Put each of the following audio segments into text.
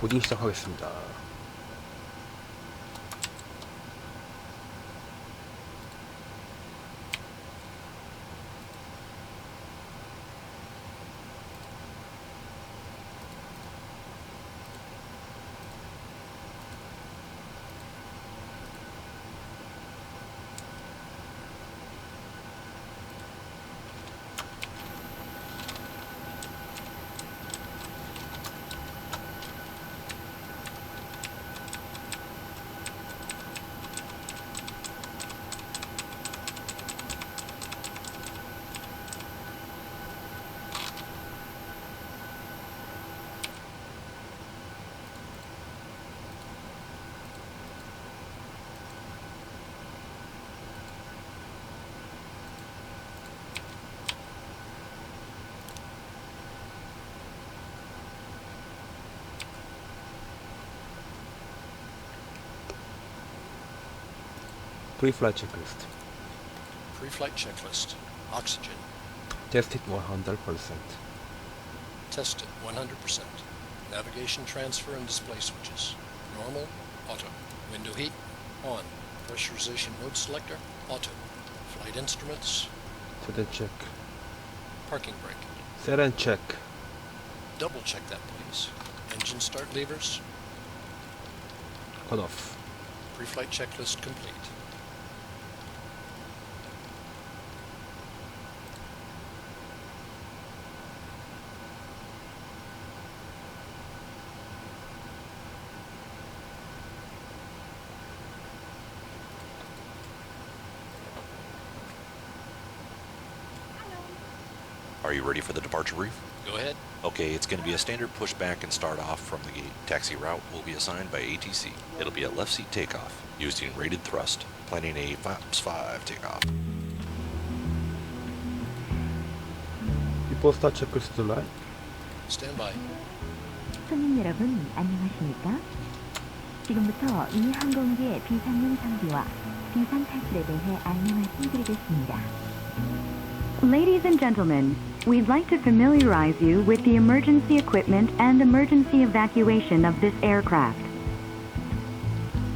보딩 시작하겠습니다. Pre-flight checklist. Pre-flight checklist. Oxygen. Tested 100%. Tested 100%. Navigation transfer and display switches. Normal, auto. Window heat, on. Pressurization mode selector, auto. Flight instruments. Set and check. Parking brake. Set and check. Double check that, please. Engine start levers. Cut off. Pre-flight checklist complete. Are you ready for the departure brief? Go ahead. Okay, it's going to be a standard pushback and start off from the gate. Taxi route will be assigned by ATC. It'll be a left seat takeoff, using rated thrust, planning a FAPS 5 takeoff. Before start checklist line. Stand by. 손님 여러분, 안녕하십니까? 지금부터 이 항공기의 비상용 장비와 비상 탈출에 대해 안내 말씀드리겠습니다. Ladies and gentlemen, we'd like to familiarize you with the emergency equipment and emergency evacuation of this aircraft.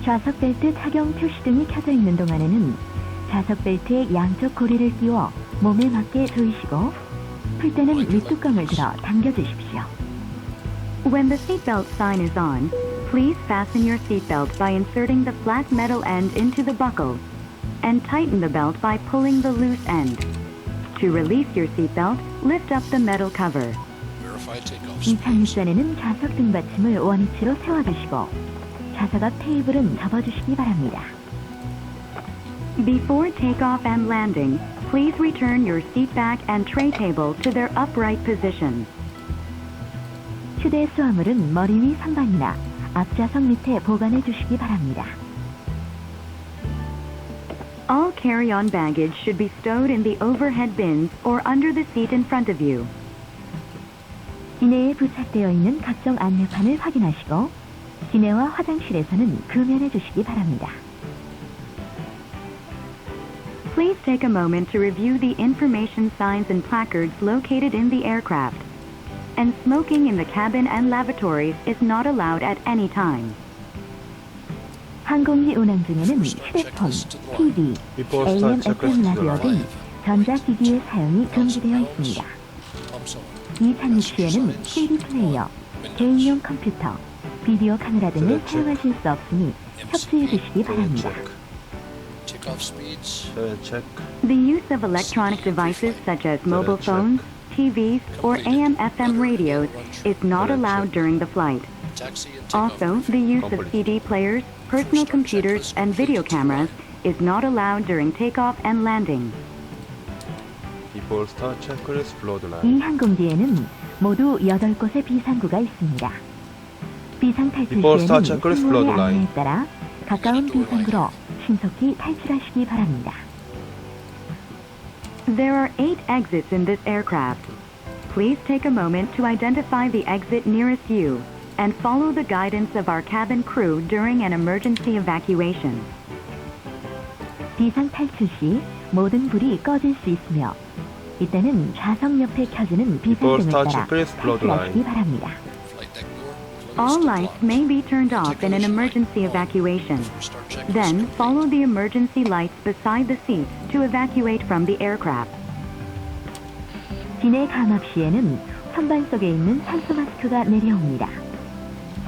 좌석 벨트 착용 표시 등이 켜져 있는 동안에는 좌석 벨트의 양쪽 고리를 끼워 몸에 맞게 조이시고 풀 때는 윗뚜껑을 들어 당겨주십시오. When the seatbelt sign is on, please fasten your seatbelt by inserting the flat metal end into the buckle and tighten the belt by pulling the loose end. To release your seatbelt, lift up the metal cover. Verify takeoff 이 착륙 speeds. 전에는 좌석 등받침을 원위치로 세워두시고 좌석 앞 테이블은 접어주시기 바랍니다. Before takeoff and landing, please return your seat back and tray table to their upright position. 휴대 수화물은 머리 위 선반이나 앞좌석 밑에 보관해 주시기 바랍니다. All carry-on baggage should be stowed in the overhead bins or under the seat in front of you. 기내에 부착되어 있는 각종 안내판을 확인하시고 기내와 화장실에서는 금연해 주시기 바랍니다. Please take a moment to review the information signs and placards located in the aircraft. And smoking in the cabin and lavatories is not allowed at any time. 항공기 운항 중에는 휴대폰, TV, Before AM, start FM checklist 라디오 등 line. 전자기기의 사용이 금지되어 있습니다. Pumps on. 이 착륙 시에는 CD 플레이어, 개인용 컴퓨터, 비디오 카메라 등을 사용하실 수 없으니 협조해 주시기 바랍니다. Takeoff speeds. Set and check. The use of electronic devices such as mobile phones, TVs, or AM/FM radios is not allowed during the flight. Taxi and takeoff. Also, the use of CD players, personal computers, and video cameras is not allowed during takeoff and landing. Before start checklist flood 이 line. 항공기에는 모두 8곳의 비상구가 있습니다. 비상 탈출 Before start 시에는 checklist 승무원의 flood line. 안내에 따라 가까운 비상구로 신속히 탈출하시기 바랍니다. There are 8 exits in this aircraft. Please take a moment to identify the exit nearest you and follow the guidance of our cabin crew during an emergency evacuation. 비상 탈출 시 모든 불이 꺼질 수 있으며 이때는 좌석 옆에 켜지는 Before 비상등을 start 따라 checklist flood 탈출하시기 line. 바랍니다. Flight deck door All Hoist lights locked. may be turned off in an Articulation emergency light on. evacuation. Before start checklist Then complete. follow the emergency lights beside the seats to evacuate from the aircraft. 진해 감압 시에는 선반석에 있는 산소 마스크가 내려옵니다.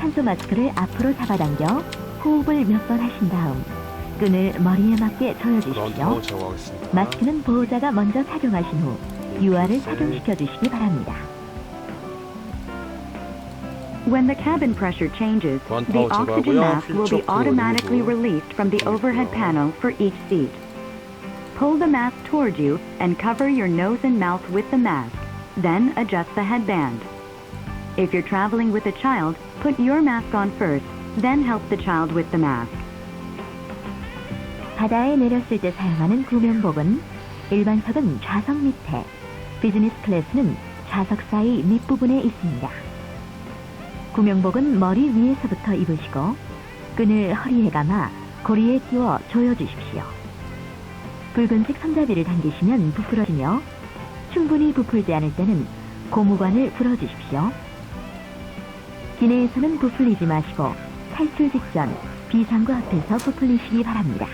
산소 마스크를 앞으로 잡아당겨 호흡을 몇 번 하신 다음 끈을 머리에 맞게 그라운드 조여주십시오. 파워 제거하겠습니다. 마스크는 보호자가 먼저 착용하신 후 유아를 착용시켜 주시기 바랍니다. When the cabin pressure changes, One the power oxygen 제거하고요. mask will be 필터 automatically 풀어주고. released from the overhead panel for each seat. Pull the mask toward you and cover your nose and mouth with the mask. Then adjust the headband. If you're traveling with a child, put your mask on first, then help the child with the mask. 바다에 내렸을 때 사용하는 구명복은 일반석은 좌석 밑에, 비즈니스 클래스는 좌석 사이 밑부분에 있습니다. 구명복은 머리 위에서부터 입으시고 끈을 허리에 감아 고리에 끼워 조여주십시오. 붉은색 손잡이를 당기시면 부풀어지며 충분히 부풀지 않을 때는 고무관을 풀어주십시오. 기내에서는 부풀리지 마시고 탈출 직전 비상구 앞에서 부풀리시기 바랍니다.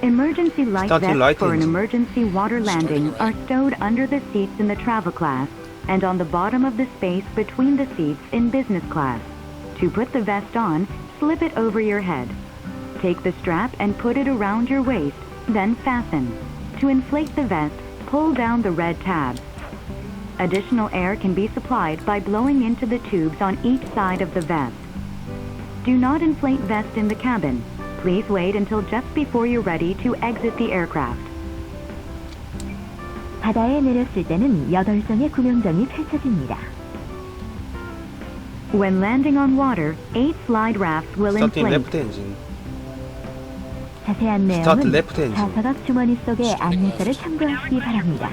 Emergency light Starting vests light for an engine. emergency water landing are stowed under the seats in the travel class and on the bottom of the space between the seats in business class. To put the vest on, slip it over your head. Take the strap and put it around your waist, then fasten. To inflate the vest, pull down the red tabs. Additional air can be supplied by blowing into the tubes on each side of the vest. Do not inflate vest in the cabin. Please wait until just before you're ready to exit the aircraft. 바다에 내렸을 때는 8장의 구명정이 펼쳐집니다. When landing on water, 8 slide rafts will 스타팅 inflate. 레프트 엔진. 자세한 스타트 내용은 레프트 엔진. 좌석앞 주머니 속의 안내서를 참고하시기 바랍니다.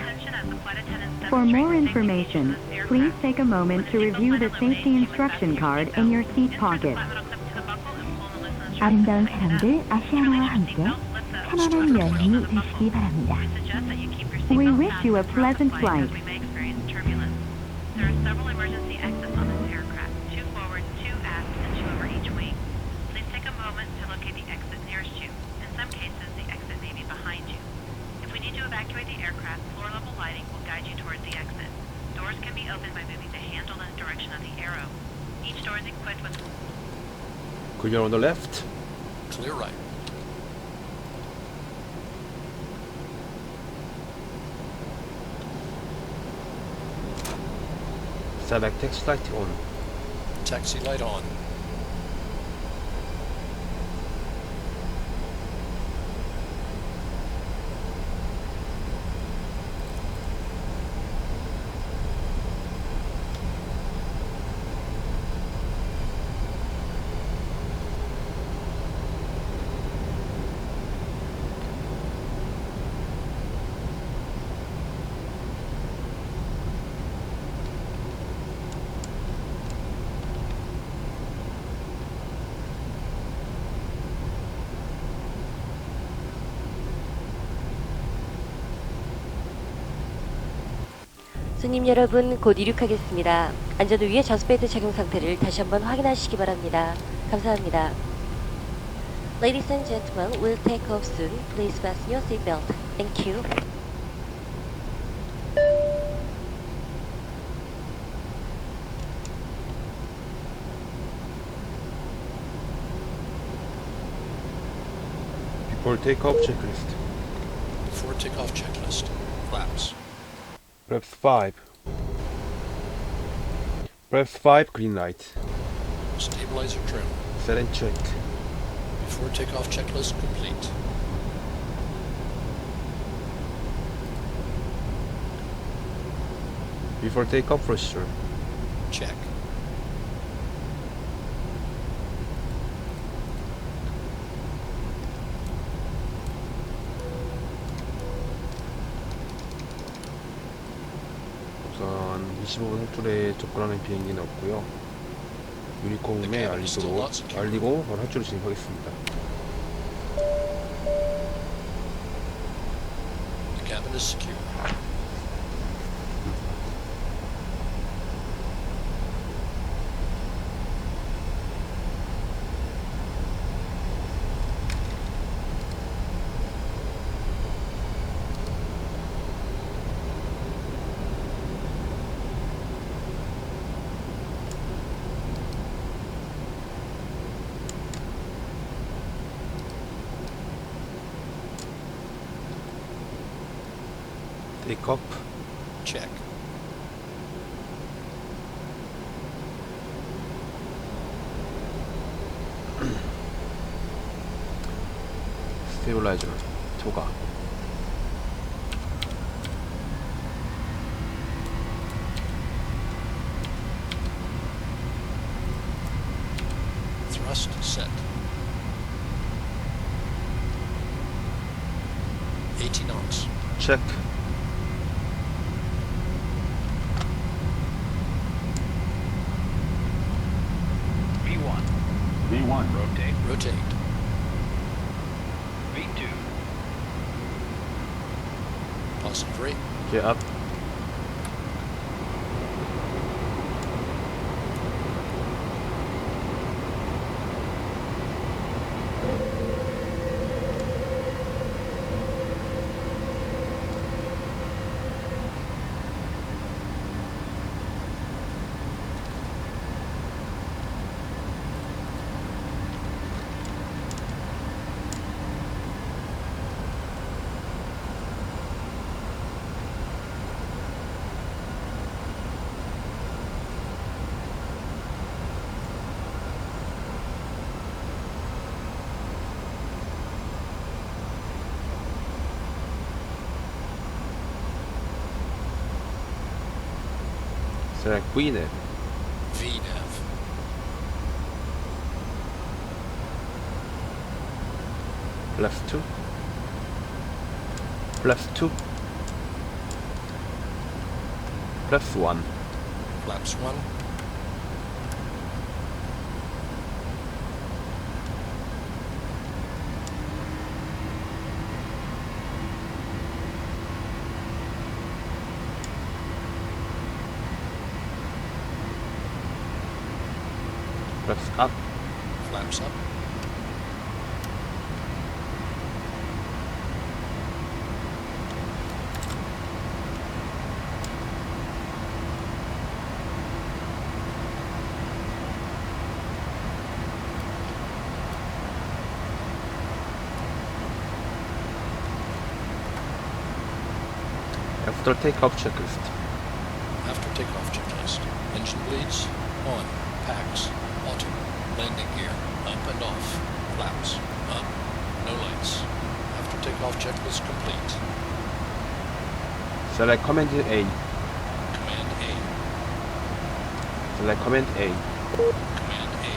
For more information, please take a moment to review the safety instruction card in your seat pocket. 아름다운 사람들 아시아나와 함께 편안한 여행이 되시기 바랍니다. We wish you a pleasant flight. There are several emergency exits on this aircraft, 2 forward, 2 aft, and 2 over each wing. Please take a moment to locate the exit nearest you. In some cases, the exit may be behind you. If we need to evacuate the aircraft, floor-level lighting will guide you towards the exit. Doors can be opened by moving the handle in the direction of the arrow. Each door is equipped with Clear on the left. Clear right. Back taxi light on. Taxi light on. 손님 여러분, 곧 이륙하겠습니다. 안전을 위해 저스벨트 착용 상태를 다시 한번 확인하시기 바랍니다. 감사합니다. Ladies and gentlemen, we'll take off soon. Please fasten your seatbelt. Thank you. Before takeoff checklist. Before takeoff checklist. Flaps. Flaps 5. Flaps 5 green light. Stabilizer trim. Set and check. Before takeoff checklist complete. Before takeoff pressure. Check. 우선 25분 홀줄에 접근하는 비행기는 없고요. 유니콤에 알리고 바로 홀줄을 진입하겠습니다. The cabin is secure. Take off. Check. 스테빌라이저 조가. Thrust set. 80 knots. 체크. V1, V1, rotate. Rotate. V2, Positive rate. Get up. Select VNAV. VNAV. Left 2. Left 2. Left 1. Flaps 1. Left up. Flaps up. After takeoff checklist. After takeoff checklist. Engine bleeds. On. Packs. Auto. Landing gear. Up and off. Flaps. Up. No lights. After takeoff checklist complete. Select Command A. Command A. Select Command A. Command A.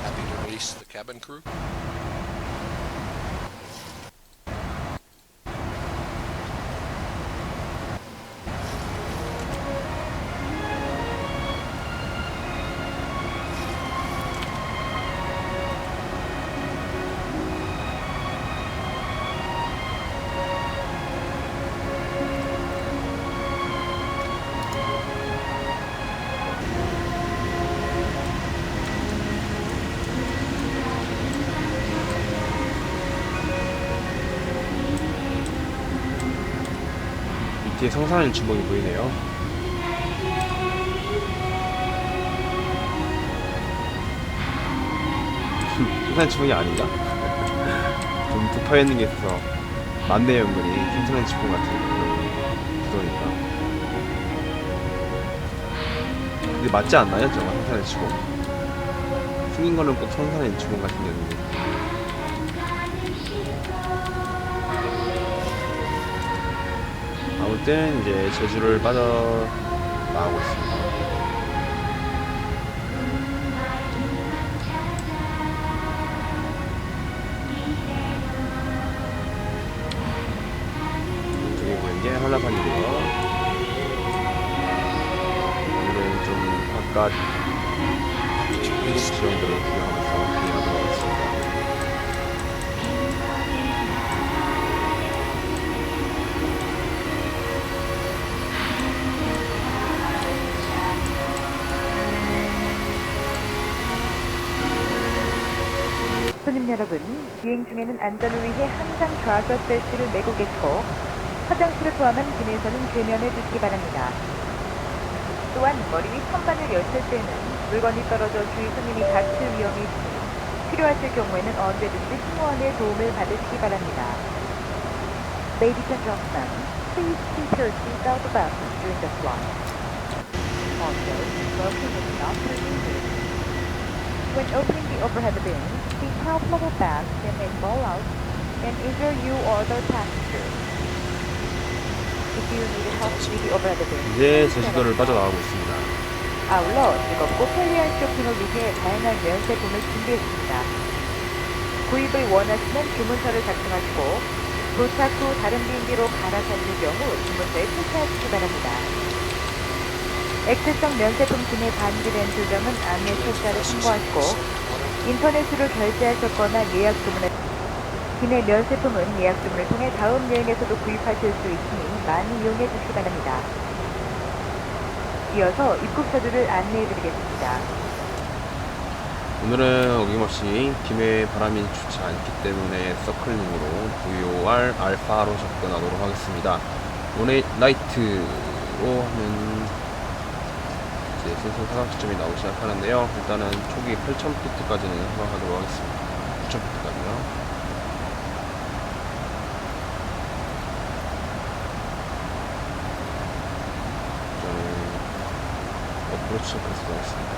Happy to release the cabin crew? 뒤에 성산일 주먹이 보이네요. 성산일 주먹이 아닌가? 좀 덮여 있는 게 있어서 많네요, 은근히. 성산일 주먹 같은 구도니까. 근데 맞지 않나요, 저거 성산일 주먹? 생긴 거는 꼭 성산일 주먹 같은 경우인데. 아무튼 이제 제주를 빠져 나가고 있습니다. 저기 보이는 게 한라산이고요. 오늘은 좀 바깥 한국 지형들을 구경하면서 비행하도록 하겠습니다. 손님 여러분, 비행 중에는 안전을 위해 항상 좌석 벨트를 매고 계시고 화장실을 포함한 기내에서는 대면해 주시기 바랍니다. 또한 머리 위 선반을 열실 때는 물건이 떨어져 주위 손님이 다칠 위험이 있으니 필요하실 경우에는 언제든지 승무원의 도움을 받으시기 바랍니다. Ladies and gentlemen, Please keep your seatbelt fastened during the flight. Also, smoking is not permitted. When opening the overhead bins, the top level bags may fall out and injure you or other passengers. If you need help with the overhead bins, 이제 제주도를 빠져나가고 있습니다. 아울러 즐겁고 편리한 쇼핑을 위해 다양한 면세품을 준비했습니다. 구입을 원하시면 주문서를 작성하시고 도착 후 다른 비행기로 갈아타실 경우 주문서에 표시하시기 바랍니다. 액세성 면세품 기내 반지된 조정은 안내 철자를 참고하시고 인터넷으로 결제하셨거나 예약 주문을 기내 면세품은 예약 주문을 통해 다음 여행에서도 구입하실 수 있으니 많이 이용해 주시기 바랍니다. 이어서 입국 서류를 안내해 드리겠습니다. 오늘은 어김없이 김해 바람이 좋지 않기 때문에 서클링으로 VOR 알파로 접근하도록 하겠습니다. 오늘 나이트로 하면 이제 슬슬 사각지점이 나오기 시작하는데요. 일단은 초기 8,000피트까지는 허가하도록 하겠습니다. 9,000피트까지요. 어프로치 체크리스트 하겠습니다.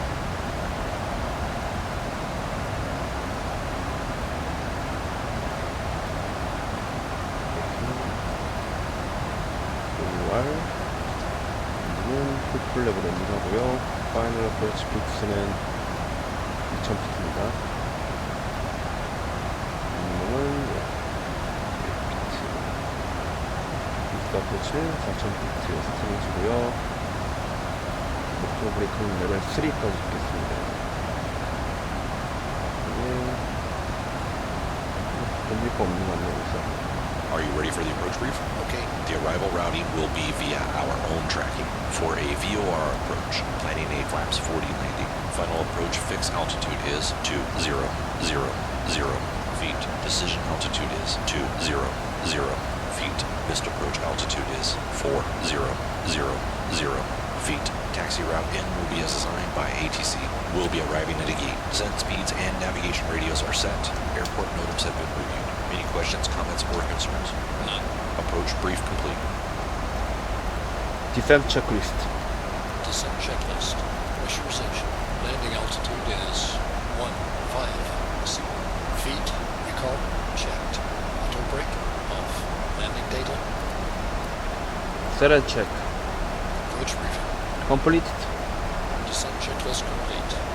엔진은 풀플랩으로 엔진하고요. 파이널 어프로치 피트는 2000피트입니다. 미니멈은 100피트. 어프로치는 4000피트 세팅해주고요. 목표 브레이크는 레벨 3까지 있겠습니다. 이게 견딜 거 없는 거 아니에요, 그래서. Are you ready for the approach brief? Okay. The arrival routing will be via our own tracking. For a VOR approach, planning a flaps 40 landing. Final approach fixed altitude is 2000 feet. Decision altitude is 200 feet. Missed approach altitude is 4000 feet. Taxi route in will be assigned by ATC. We'll be arriving at a gate. Descent speeds and navigation radios are set. Airport notims have been reviewed. Any questions, comments, or concerns? None. Approach brief complete. Descent checklist. Descent checklist. Pressurization. Landing altitude is 15 feet. Recall checked. Auto brake off. Landing data. Set and check. Approach briefing. Completed. Descent checklist complete.